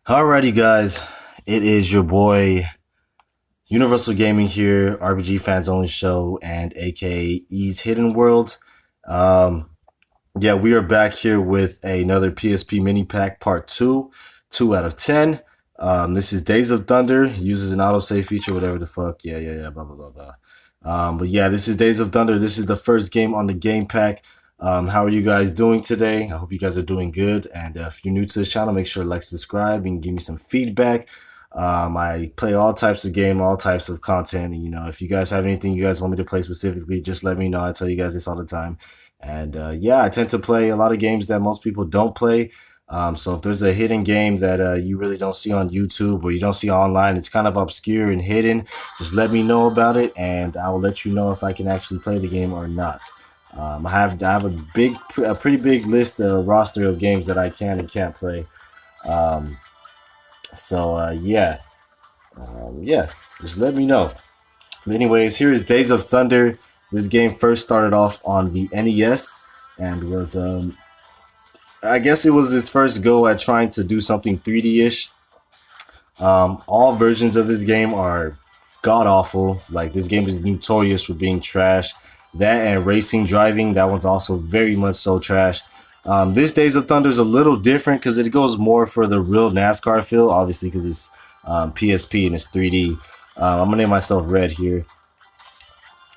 Alrighty, guys, it is your boy Universal Gaming here, RPG Fans Only Show, and aka E's Hidden Worlds. Um, yeah, we are back here with another PSP Mini Pack Part 2, 2 out of 10. This is Days of Thunder, uses an autosave feature, whatever the fuck. Yeah, blah, blah, blah, blah. But yeah, this is Days of Thunder. This is the first game on the game pack. How are you guys doing today? I hope you guys are doing good. And if you're new to this channel, make sure to like, subscribe, and give me some feedback. I play all types of game, all types of content. And, if you guys have anything you guys want me to play specifically, just let me know. I tell you guys this all the time. And yeah, I tend to play a lot of games that most people don't play. So if there's a hidden game that you really don't see on YouTube or you don't see online, it's kind of obscure and hidden, just let me know about it, and I will let you know if I can actually play the game or not. I have a pretty big list, roster of games that I can and can't play. Yeah, just let me know. But anyways, here is Days of Thunder. This game first started off on the NES and was I guess it was his first go at trying to do something 3D-ish. All versions of this game are god awful. Like, this game is notorious for being trash. That and racing driving, that one's also very much so trash. This Days of Thunder is a little different because it goes more for the real NASCAR feel, obviously because it's PSP and it's 3D. I'm gonna name myself Red here.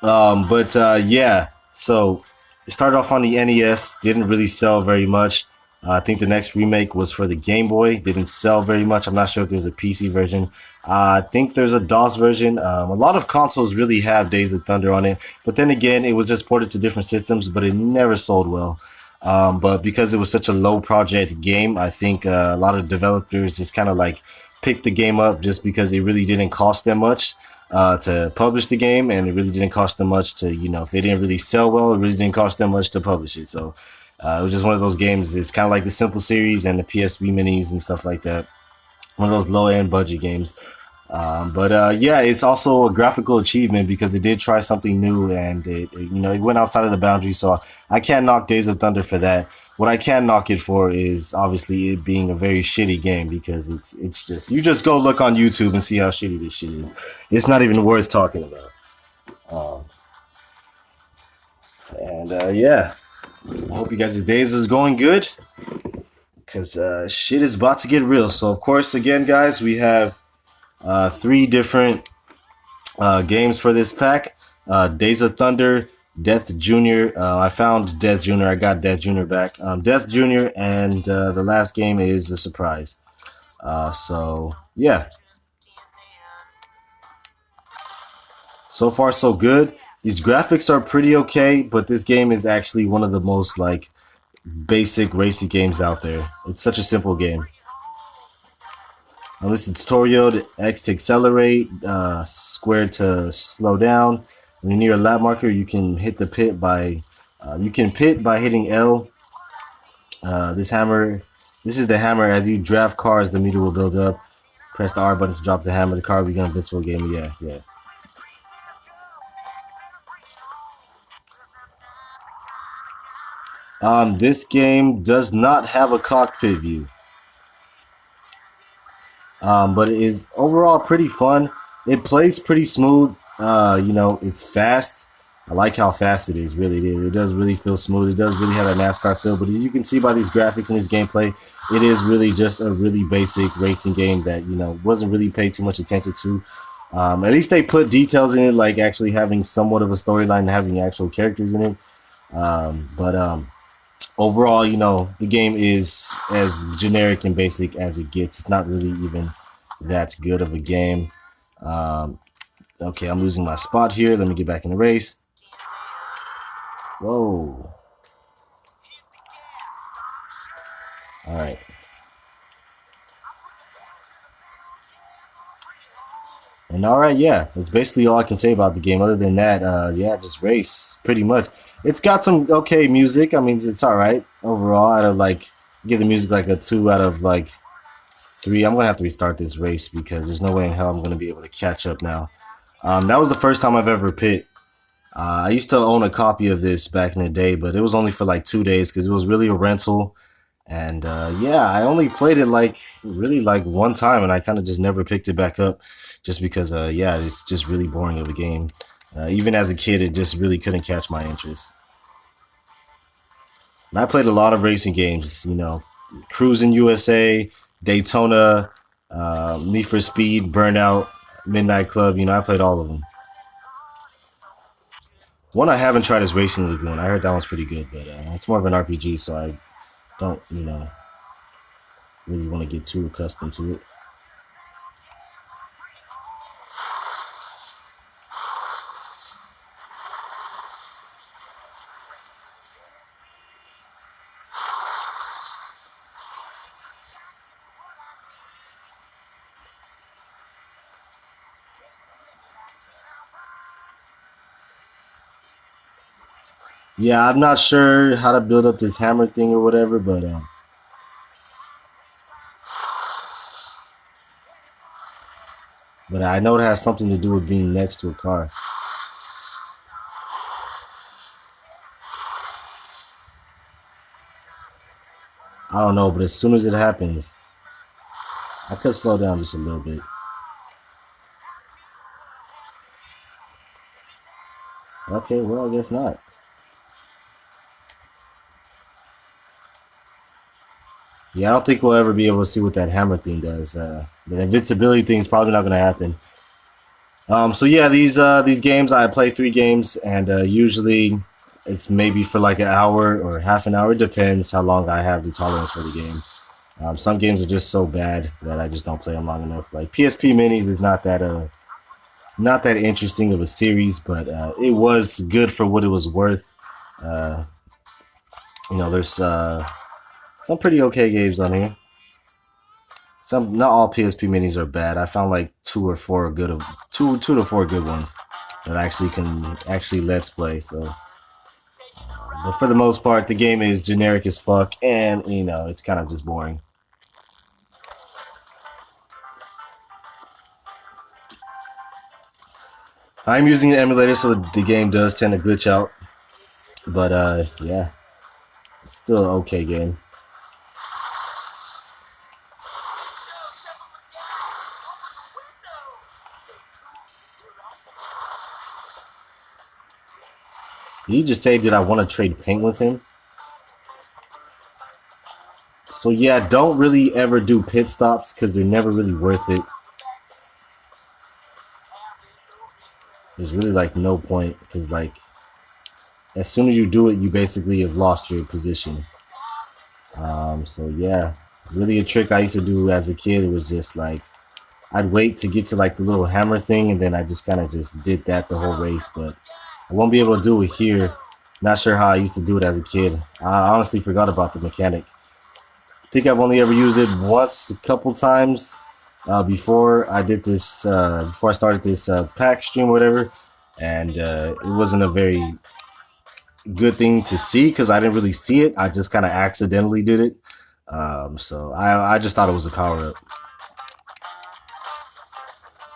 Yeah, so it started off on the NES, didn't really sell very much. I think the next remake was for the Game Boy, didn't sell very much. I'm not sure if there's a PC version. I think there's a DOS version. A lot of consoles really have Days of Thunder on it, but then again, it was just ported to different systems, but it never sold well. But because it was such a low project game, I think a lot of developers just kind of like picked the game up just because it really didn't cost them much to publish the game, and it really didn't cost them much to, if it didn't really sell well, it really didn't cost them much to publish it. So it was just one of those games. It's kind of like the Simple series and the PSP minis and stuff like that. One of those low-end budget games. Yeah, it's also a graphical achievement because it did try something new, and it went outside of the boundaries. So I can't knock Days of Thunder for that. What I can knock it for is obviously it being a very shitty game, because it's just, you just go look on YouTube and see how shitty this shit is. It's not even worth talking about. Yeah, I hope you guys' days is going good, because shit is about to get real. So of course, again, guys, we have 3 different games for this pack. Days of Thunder, Death Jr. I found Death Jr. I got Death Jr. back. Death Jr. and the last game is a surprise. So yeah. So far so good. These graphics are pretty okay, but this game is actually one of the most like basic racing games out there. It's such a simple game. This is tutorial. X to accelerate, square to slow down. When you're near a lap marker, you can hit the pit by hitting L. This is the hammer. As you draft cars, the meter will build up. Press the R button to drop the hammer. The car will become invincible. Game. Yeah. This game does not have a cockpit view. But it is overall pretty fun. It plays pretty smooth. It's fast. I like how fast it is. Really, it does really feel smooth. It does really have a NASCAR feel. But you can see by these graphics and this gameplay, it is really just a really basic racing game that wasn't really paid too much attention to. At least they put details in it, like actually having somewhat of a storyline and having actual characters in it. Overall, the game is as generic and basic as it gets. It's not really even that good of a game. Okay, I'm losing my spot here. Let me get back in the race. Whoa. All right. And all right, yeah, that's basically all I can say about the game. Other than that, yeah, just race pretty much. It's got some okay music. I mean, it's all right overall. Out of give the music like a 2 out of 3. I'm gonna have to restart this race because there's no way in hell I'm gonna be able to catch up now. That was the first time I've ever pit. I used to own a copy of this back in the day, but it was only for like 2 days because it was really a rental. And yeah, I only played it like really like one time, and I kind of just never picked it back up, just because yeah, it's just really boring of a game. Even as a kid, it just really couldn't catch my interest. And I played a lot of racing games, you know, Cruising USA, Daytona, Need for Speed, Burnout, Midnight Club. You know, I played all of them. One I haven't tried is Racing Lagoon. I heard that one's pretty good, but it's more of an RPG, so I don't, you know, really want to get too accustomed to it. Yeah, I'm not sure how to build up this hammer thing or whatever, but I know it has something to do with being next to a car. I don't know, but as soon as it happens, I could slow down just a little bit. Okay, well, I guess not. Yeah, I don't think we'll ever be able to see what that hammer thing does. The invincibility thing is probably not going to happen. So yeah, these games I play 3 games, and usually it's maybe for like an hour or half an hour. It depends how long I have the tolerance for the game. Some games are just so bad that I just don't play them long enough. Like PSP Minis is not that interesting of a series, but it was good for what it was worth. Uh, you know, there's some pretty okay games on here. Some not all PSP minis are bad. I found like 2 or 4 good of two to four good ones that I actually can actually let's play. So, but for the most part, the game is generic as fuck, and you know it's kind of just boring. I'm using an emulator, so the game does tend to glitch out. But yeah, it's still an okay game. Did he just say, did I want to trade paint with him? So yeah, don't really ever do pit stops because they're never really worth it. There's really like no point because like as soon as you do it, you basically have lost your position. So yeah, really a trick I used to do as a kid. It was just like I'd wait to get to like the little hammer thing, and then I just kind of just did that the whole race. But I won't be able to do it here. Not sure how I used to do it as a kid. I honestly forgot about the mechanic. I think I've only ever used it once, a couple times before I did this. Before I started this pack stream or whatever, and it wasn't a very good thing to see because I didn't really see it. I just kind of accidentally did it. So I just thought it was a power up.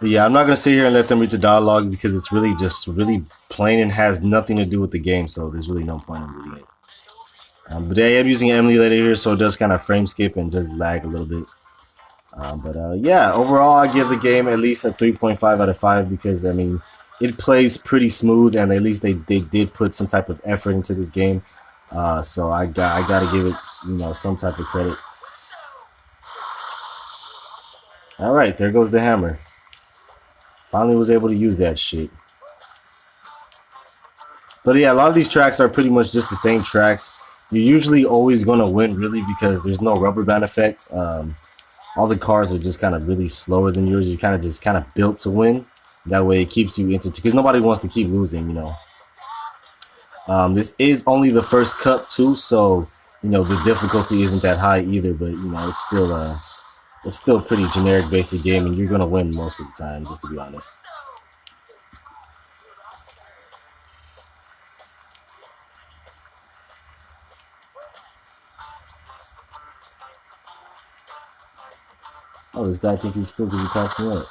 But yeah, I'm not gonna sit here and let them read the dialogue because it's really just really plain and has nothing to do with the game. So there's really no point in reading it. But I am using an emulator here, so it does kind of frame skip and just lag a little bit. But yeah, overall, I give the game at least a 3.5 out of 5 because I mean, it plays pretty smooth, and at least they did put some type of effort into this game. So I gotta give it, you know, some type of credit. All right, there goes the hammer. Finally was able to use that shit. But yeah, a lot of these tracks are pretty much just the same tracks. You're usually always gonna win, really, because there's no rubber band effect. All the cars are just kind of really slower than yours. You're kind of just kind of built to win. That way, it keeps you into because nobody wants to keep losing, you know. This is only the first cup too, so you know the difficulty isn't that high either. But you know, it's still pretty generic, basic game, and you're gonna win most of the time, just to be honest. Oh, this guy thinks he's cool because he passed me up.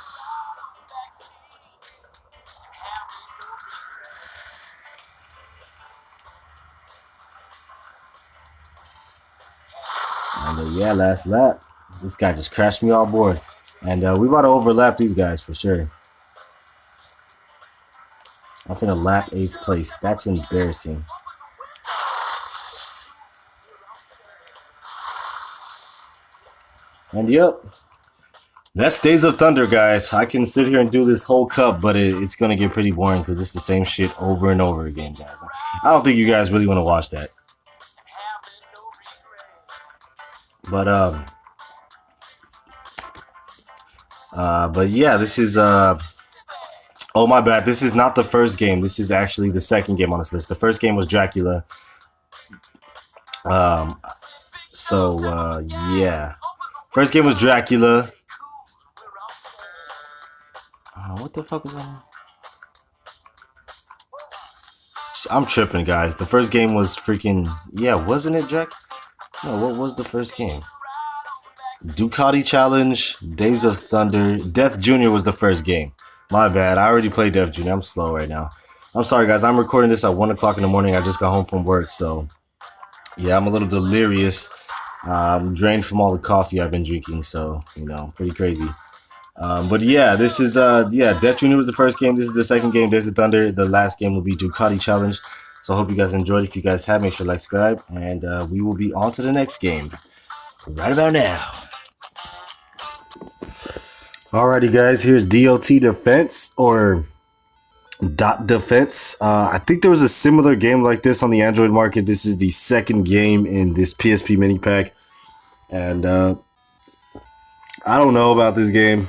And yeah, last lap. This guy just crashed me off board. And we about to overlap these guys for sure. I'm finna lap 8th place. That's embarrassing. And yep, that's Days of Thunder, guys. I can sit here and do this whole cup, but it's gonna get pretty boring because it's the same shit over and over again, guys. I don't think you guys really want to watch that. But but yeah, this is oh my bad. This is not the first game. This is actually the second game on this list. The first game was Dracula. So yeah, first game was Dracula. What the fuck was that? I'm tripping, guys. The first game was freaking yeah, wasn't it, Jack? No, what was the first game? Ducati Challenge, Days of Thunder, Death Jr. was the first game. My bad. I already played Death Jr. I'm slow right now. I'm sorry, guys. I'm recording this at 1 o'clock in the morning. I just got home from work, so yeah, I'm a little delirious. I'm drained from all the coffee I've been drinking, so you know, pretty crazy. But yeah, this is yeah, Death Jr. was the first game. This is the second game, Days of Thunder. The last game will be Ducati Challenge. So I hope you guys enjoyed. If you guys have, make sure to like, subscribe, and we will be on to the next game right about now. Alrighty, guys. Here's Dlt Defense or Dlt Defense. I think there was a similar game like this on the Android market. This is the second game in this PSP Mini Pack, and I don't know about this game.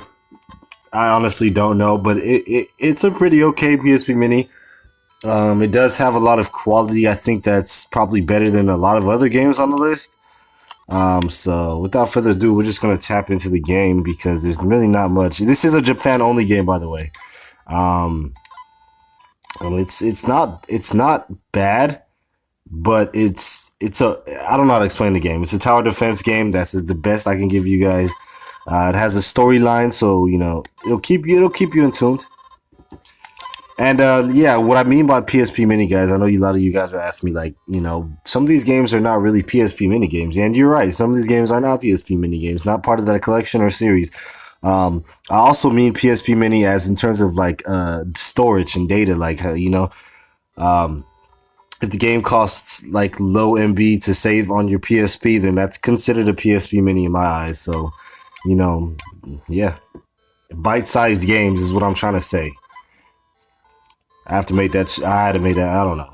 I honestly don't know, but it's a pretty okay PSP Mini. It does have a lot of quality. I think that's probably better than a lot of other games on the list. So without further ado, we're just gonna tap into the game because there's really not much. This is a Japan only game, by the way. It's not bad, but it's a I don't know how to explain the game. It's a tower defense game. That's the best I can give you guys. It has a storyline, so you know it'll keep you in tune. And yeah, what I mean by PSP Mini, guys, I know a lot of you guys are asking me, like, you know, some of these games are not really PSP Mini games. And you're right, some of these games are not PSP Mini games, not part of that collection or series. I also mean PSP Mini as in terms of like storage and data, like, you know, if the game costs like low MB to save on your PSP, then that's considered a PSP Mini in my eyes. So, you know, yeah, bite-sized games is what I'm trying to say. I have to make that. I had to make that. I don't know.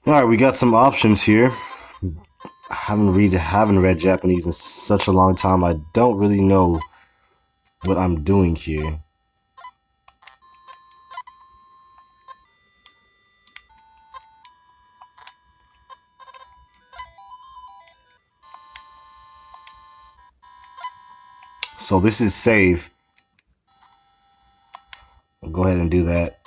All right, we got some options here. I haven't read Japanese in such a long time. I don't really know what I'm doing here. So this is save. I'll go ahead and do that.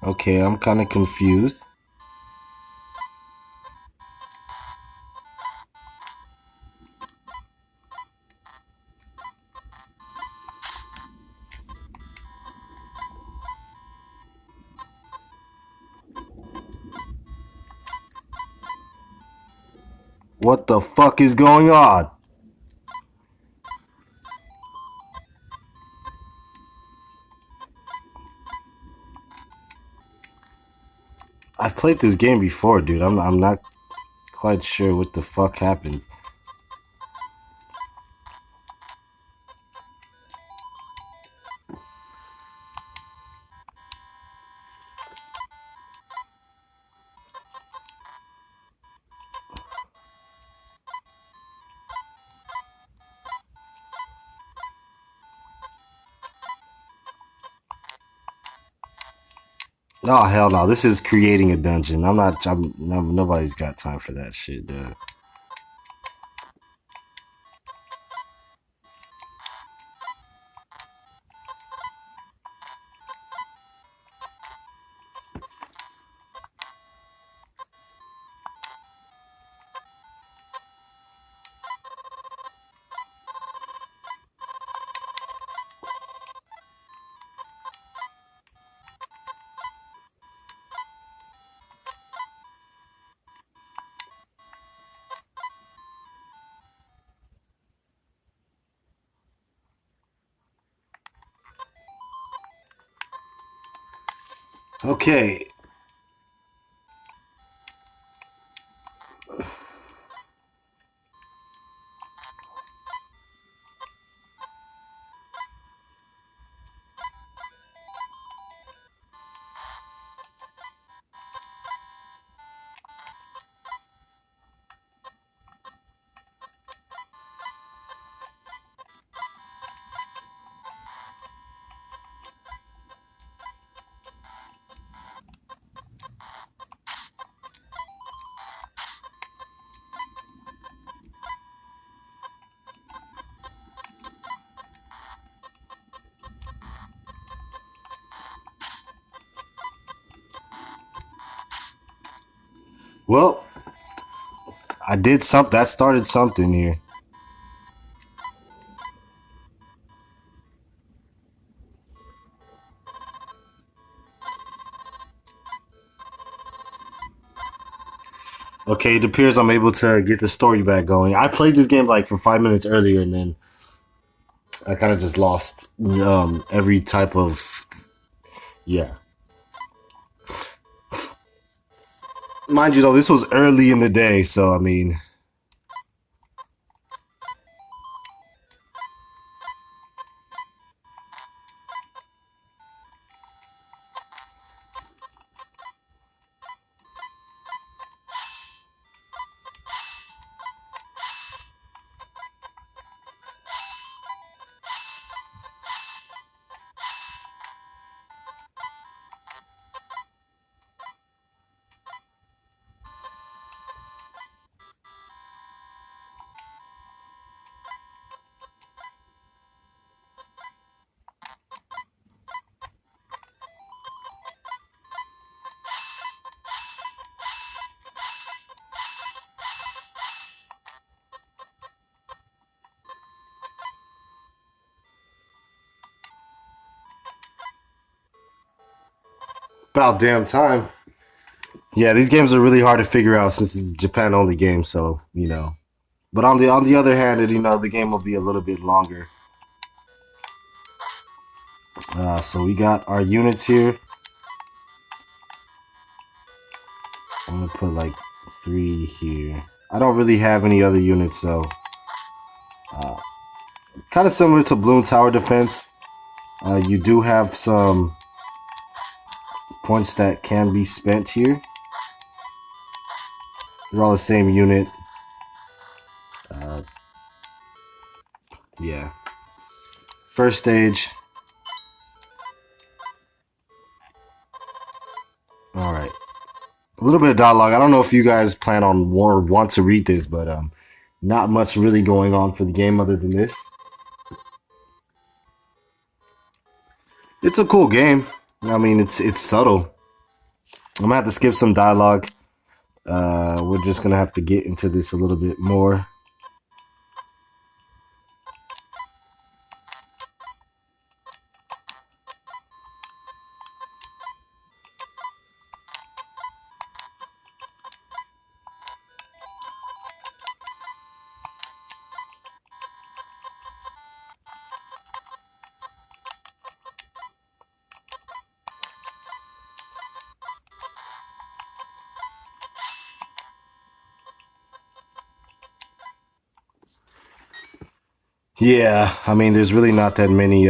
Okay, I'm kind of confused. What the fuck is going on? I've played this game before, dude. I'm not quite sure what the fuck happens. Oh hell no! This is creating a dungeon. I'm not. Nobody's got time for that shit, dude. Okay. Well, I did something that started something here. Okay, it appears I'm able to get the story back going. I played this game like for 5 minutes earlier, and then I kind of just lost every type of yeah. Mind you, though, this was early in the day, so I mean, about damn time. Yeah, these games are really hard to figure out since it's a Japan only game, so you know. But on the other hand, the game will be a little bit longer. So we got our units here. I'm gonna put like 3 here. I don't really have any other units, so kind of similar to Bloom Tower Defense. You do have some points that can be spent here. They're all the same unit. Yeah. First stage. All right. A little bit of dialogue. I don't know if you guys plan on or want to read this, but not much really going on for the game other than this. It's a cool game. I mean, it's subtle. I'm gonna have to skip some dialogue. We're just gonna have to get into this a little bit more. Yeah, I mean, there's really not that many.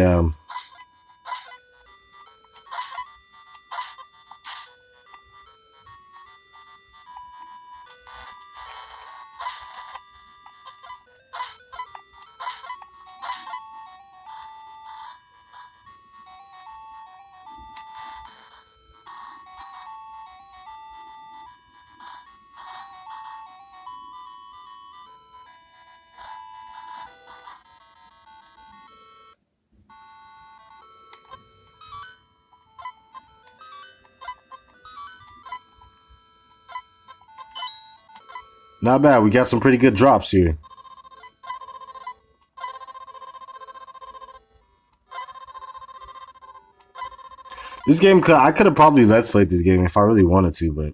Not bad. We got some pretty good drops here. This game, I could have probably let's played this game if I really wanted to, but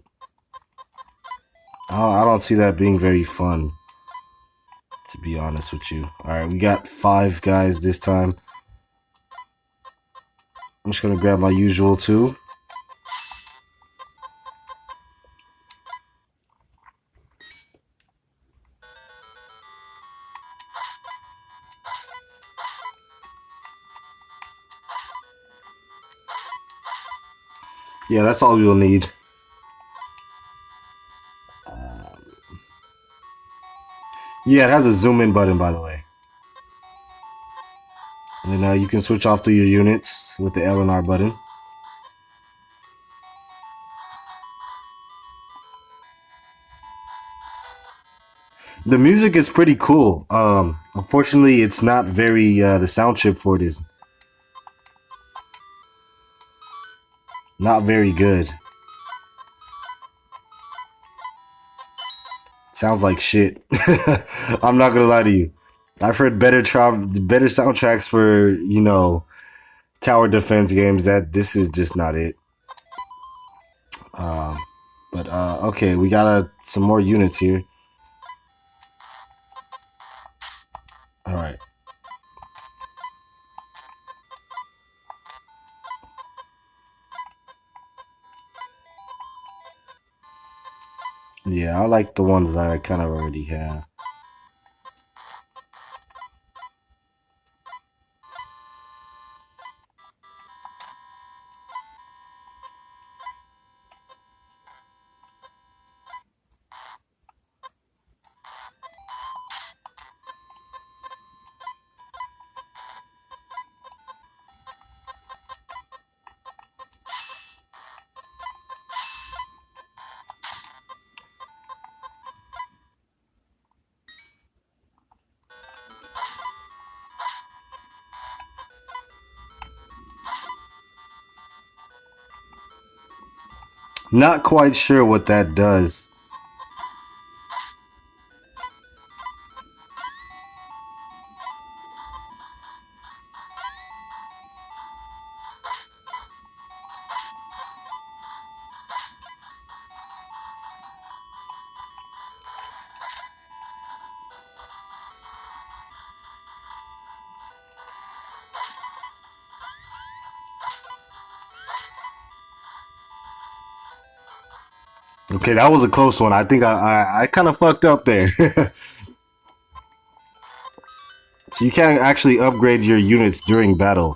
I don't see that being very fun, to be honest with you. All right, we got 5 guys this time. I'm just gonna grab my usual 2. Yeah, that's all we'll need. Yeah, it has a zoom in button, by the way. And then you can switch off through your units with the L and R button. The music is pretty cool. Unfortunately, it's not very. The sound chip for it is not very good. Sounds like shit. I'm not gonna lie to you. I've heard better soundtracks for, you know, tower defense games. That this is just not it. But okay, we got some more units here. All right. Yeah, I like the ones that I kind of already have. Not quite sure what that does. Okay, that was a close one. I think I kind of fucked up there. So you can't actually upgrade your units during battle.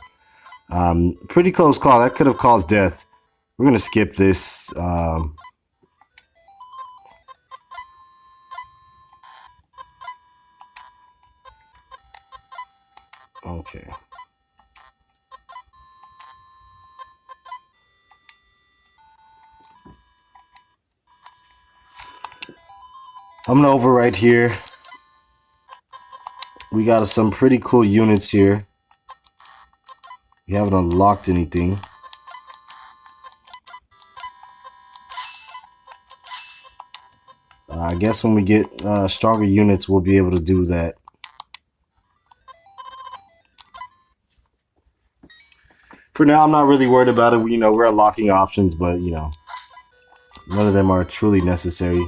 Pretty close call. That could have caused death. We're gonna skip this. Okay. I'm gonna overwrite here. We got some pretty cool units here. We haven't unlocked anything. I guess when we get stronger units, we'll be able to do that. For now, I'm not really worried about it. You know, we're unlocking options, but you know, none of them are truly necessary.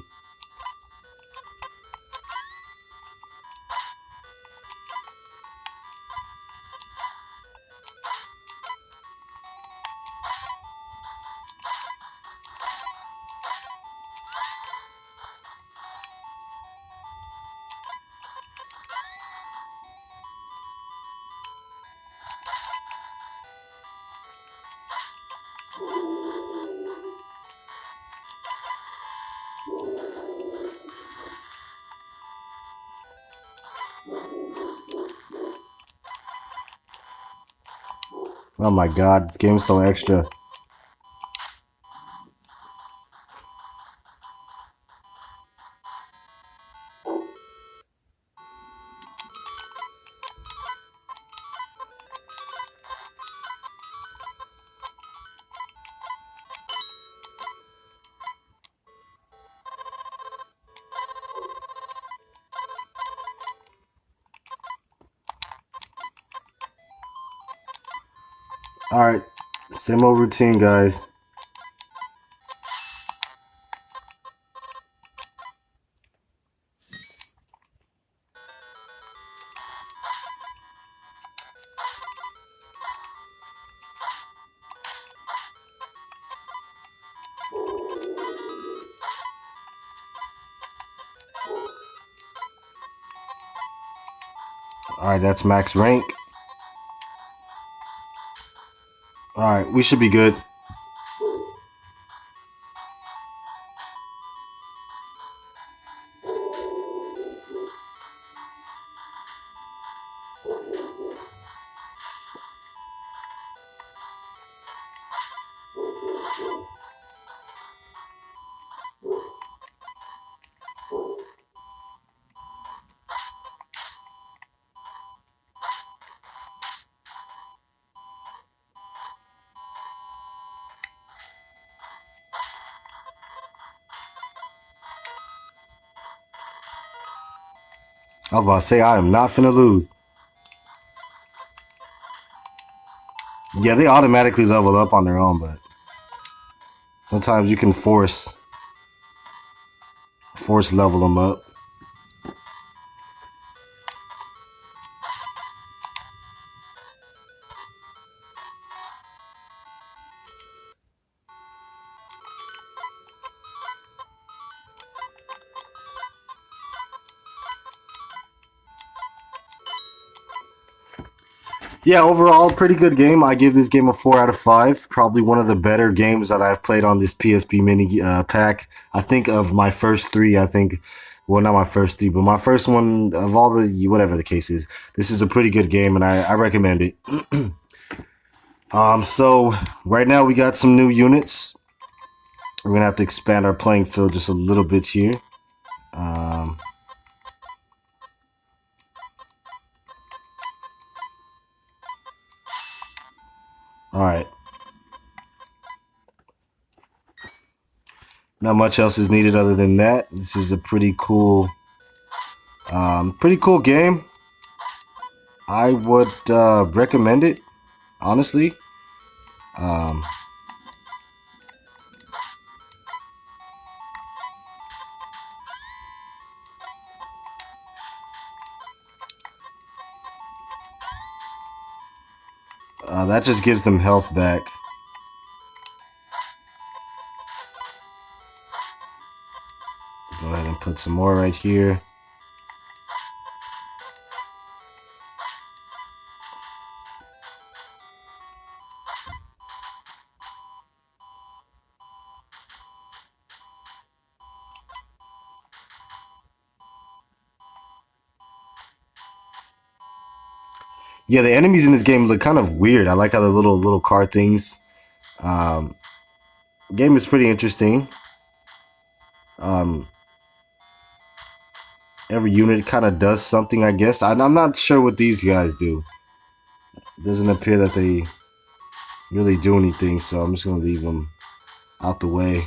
Oh my god, this game's so extra. Alright, same old routine, guys. Alright, that's max rank. Alright, we should be good. I was about to say, I am not finna lose. Yeah, they automatically level up on their own, but sometimes you can force level them up. Yeah, overall, pretty good game. I give this game a 4 out of 5. Probably one of the better games that I've played on this PSP Mini Pack. I think of my first three, well, not my first three, but my first one of all the, whatever the case is, this is a pretty good game, and I recommend it. So right now we got some new units. We're going to have to expand our playing field just a little bit here. All right. Not much else is needed other than that. This is a pretty cool game. I would recommend it, honestly. That just gives them health back. Go ahead and put some more right here. Yeah, the enemies in this game look kind of weird. I like how the little car things. Game is pretty interesting. Every unit kind of does something, I guess. I'm not sure what these guys do. It doesn't appear that they really do anything, so I'm just gonna leave them out the way.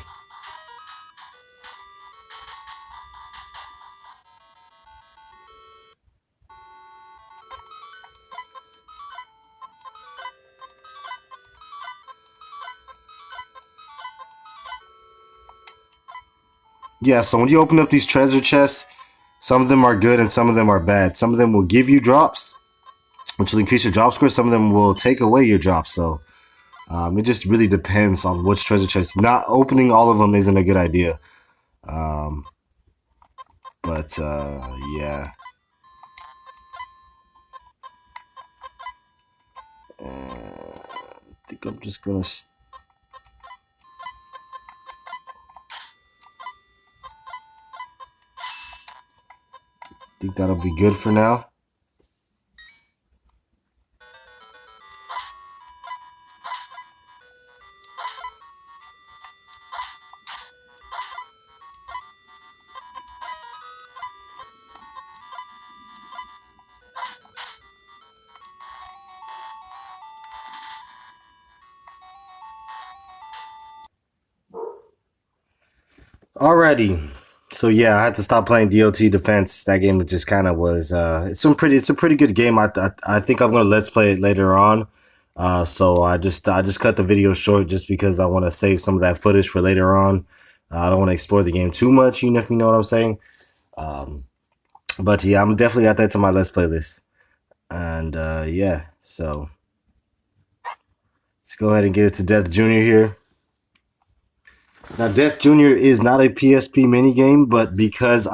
Yeah, so when you open up these treasure chests, some of them are good and some of them are bad. Some of them will give you drops, which will increase your drop score. Some of them will take away your drops. So it just really depends on which treasure chest. Not opening all of them isn't a good idea. But yeah. I think I'm just gonna. Think that'll be good for now. Alrighty. So yeah, I had to stop playing Dlt Defense. That game just kind of was. It's a pretty good game. I think I'm gonna let's play it later on. So I just cut the video short just because I want to save some of that footage for later on. I don't want to explore the game too much, even if you know what I'm saying. Um, but yeah, I'm definitely add that to my Let's Play list. And yeah, so let's go ahead and get it to Death Jr. here. Now, Death Jr. is not a PSP mini game, but because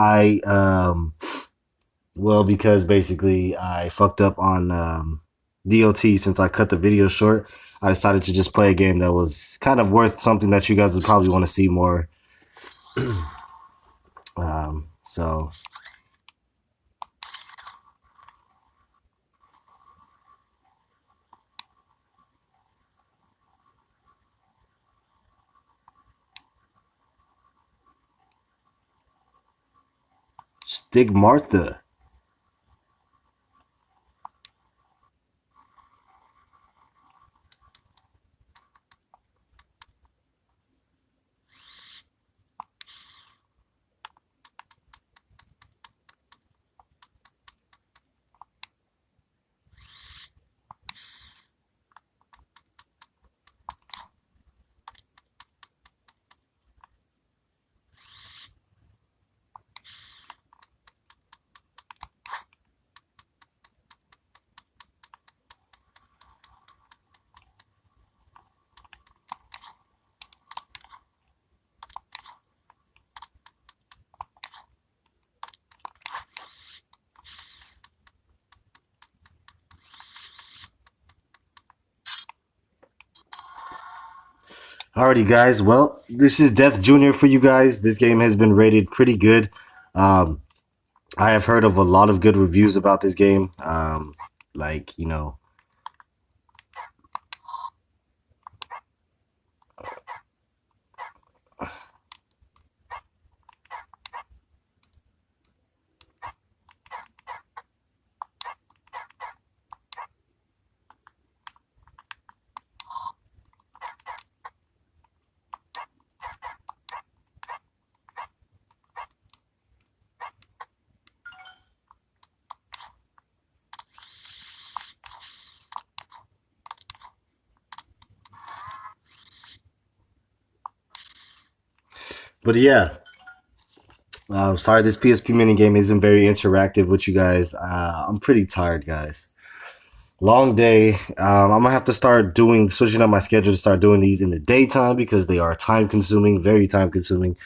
because basically I fucked up on DLT since I cut the video short, I decided to just play a game that was kind of worth something that you guys would probably want to see more. So Stigmartha. Alrighty, guys. Well, this is Death Jr. for you guys. This game has been rated pretty good. Um, I have heard of a lot of good reviews about this game. Like, you know, but yeah. Sorry, this PSP mini game isn't very interactive with you guys. I'm pretty tired, guys. Long day. I'm gonna have to start switching up my schedule to start doing these in the daytime because they are time consuming, very time consuming.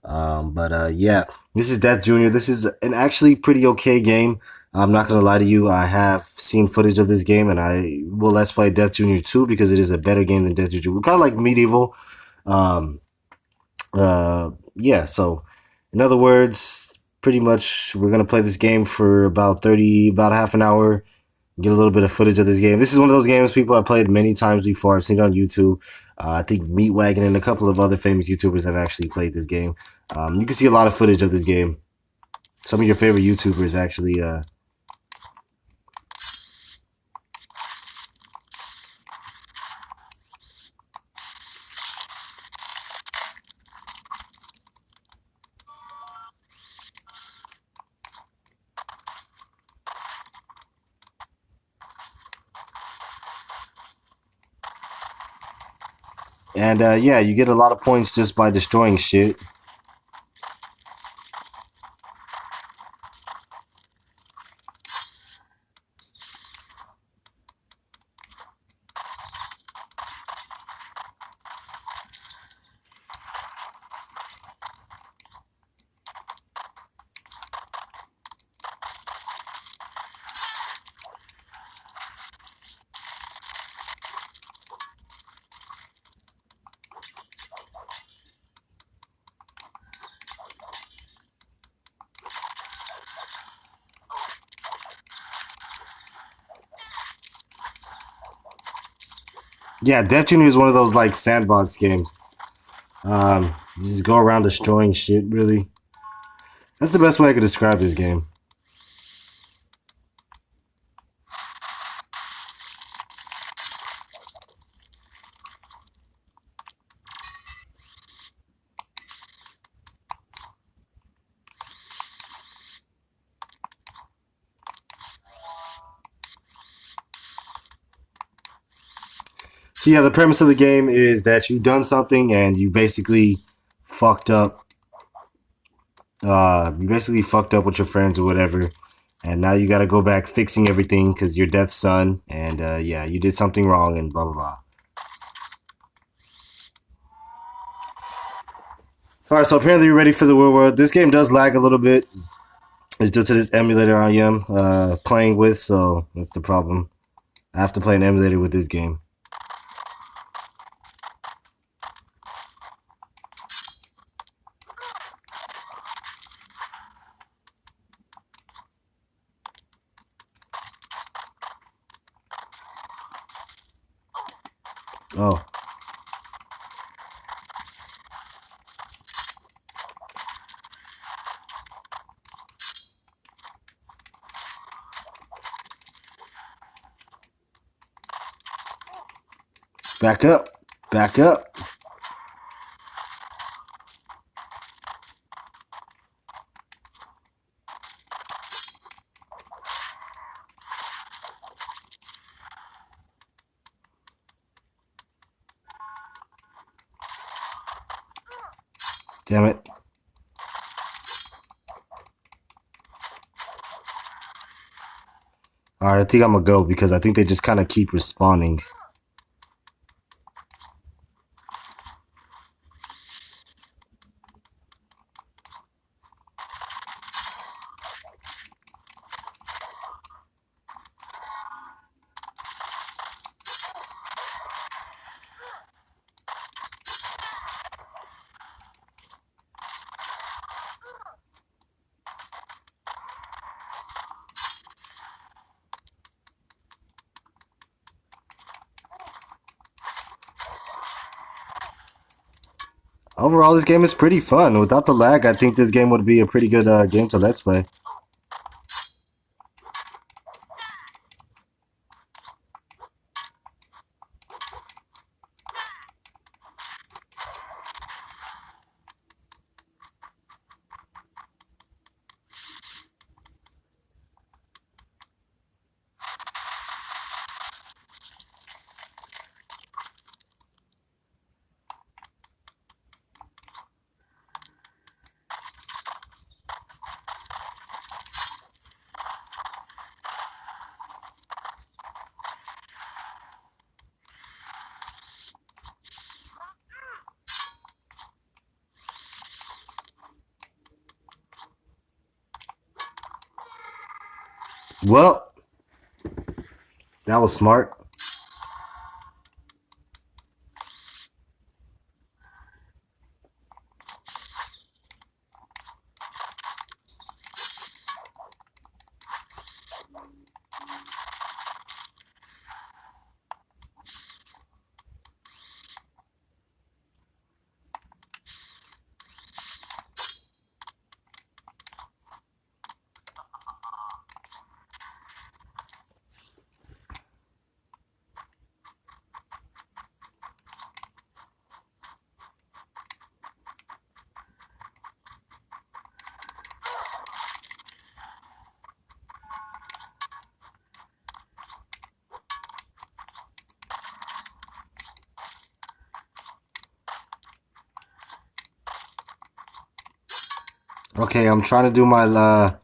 But yeah, this is Death Jr. This is an actually pretty okay game. I'm not gonna lie to you. I have seen footage of this game, and I will let's play Death Jr. 2 because it is a better game than Death Jr. We're kind of like medieval. Um, yeah. So, in other words, pretty much we're gonna play this game for about half an hour. Get a little bit of footage of this game. This is one of those games people have played many times before. I've seen it on YouTube. I think Meatwagon and a couple of other famous YouTubers have actually played this game. You can see a lot of footage of this game. Some of your favorite YouTubers actually. And yeah, you get a lot of points just by destroying shit. Yeah, Death Jr. is one of those like sandbox games. Just go around destroying shit. Really, that's the best way I could describe this game. So yeah, the premise of the game is that you've done something and you basically fucked up. You basically fucked up with your friends or whatever, and now you got to go back fixing everything because you're Death's son, and yeah, you did something wrong and blah blah blah. All right, so apparently you're ready for the real world. This game does lag a little bit. It's due to this emulator I am playing with, so that's the problem. I have to play an emulator with this game. Oh, back up, back up. Damn it. All right, I think I'm gonna go because I think they just kind of keep respawning. Overall, this game is pretty fun. Without the lag, I think this game would be a pretty good game to let's play. Well, that was smart. Okay, I'm trying to do my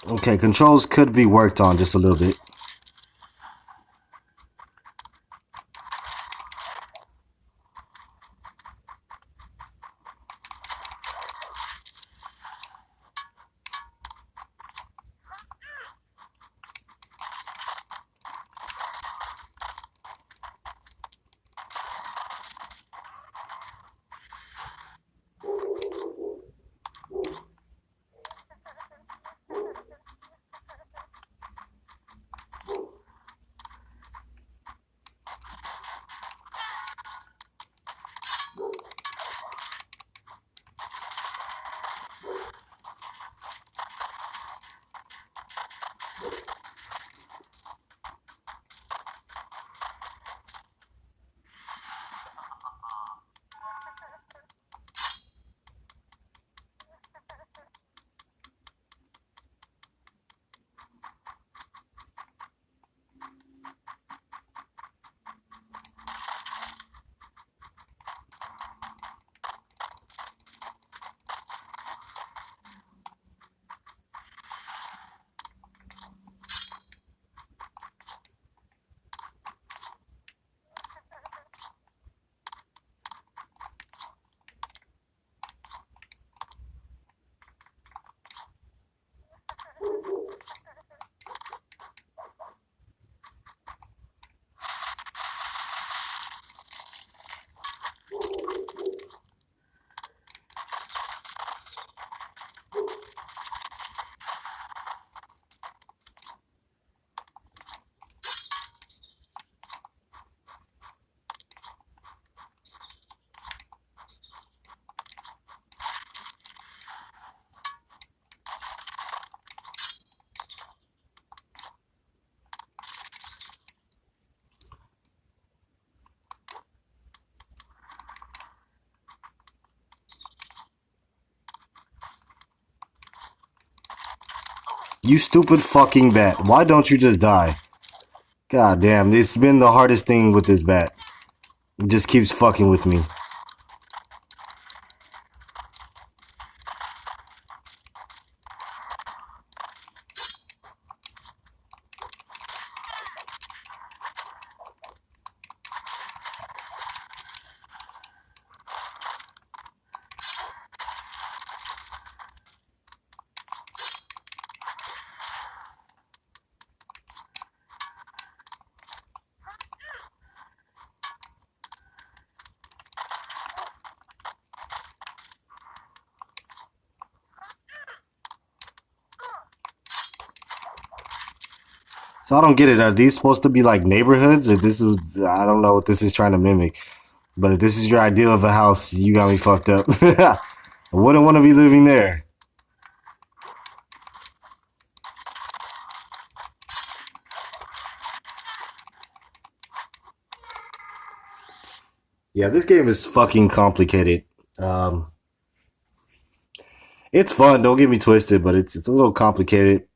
okay, controls could be worked on just a little bit. You stupid fucking bat. Why don't you just die? God damn, it's been the hardest thing with this bat. It just keeps fucking with me. So I don't get it. Are these supposed to be like neighborhoods? Or this is, I don't know what this is trying to mimic. But if this is your ideal of a house, you got me fucked up. I wouldn't want to be living there. Yeah, this game is fucking complicated. Um, it's fun. Don't get me twisted, but it's a little complicated,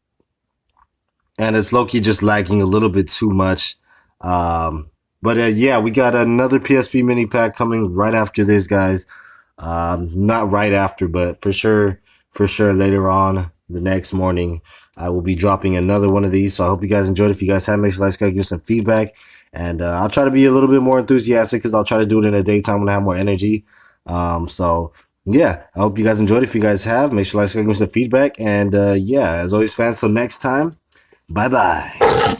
and it's low-key just lagging a little bit too much. But yeah, we got another PSP Mini Pack coming right after this, guys. Not right after, but for sure later on the next morning, I will be dropping another one of these. So I hope you guys enjoyed. If you guys have, make sure to like, subscribe, give me some feedback, and I'll try to be a little bit more enthusiastic because I'll try to do it in the daytime when I have more energy. So yeah, I hope you guys enjoyed. If you guys have, make sure to like, subscribe, give me some feedback, and yeah, as always, fans. So next time, bye bye.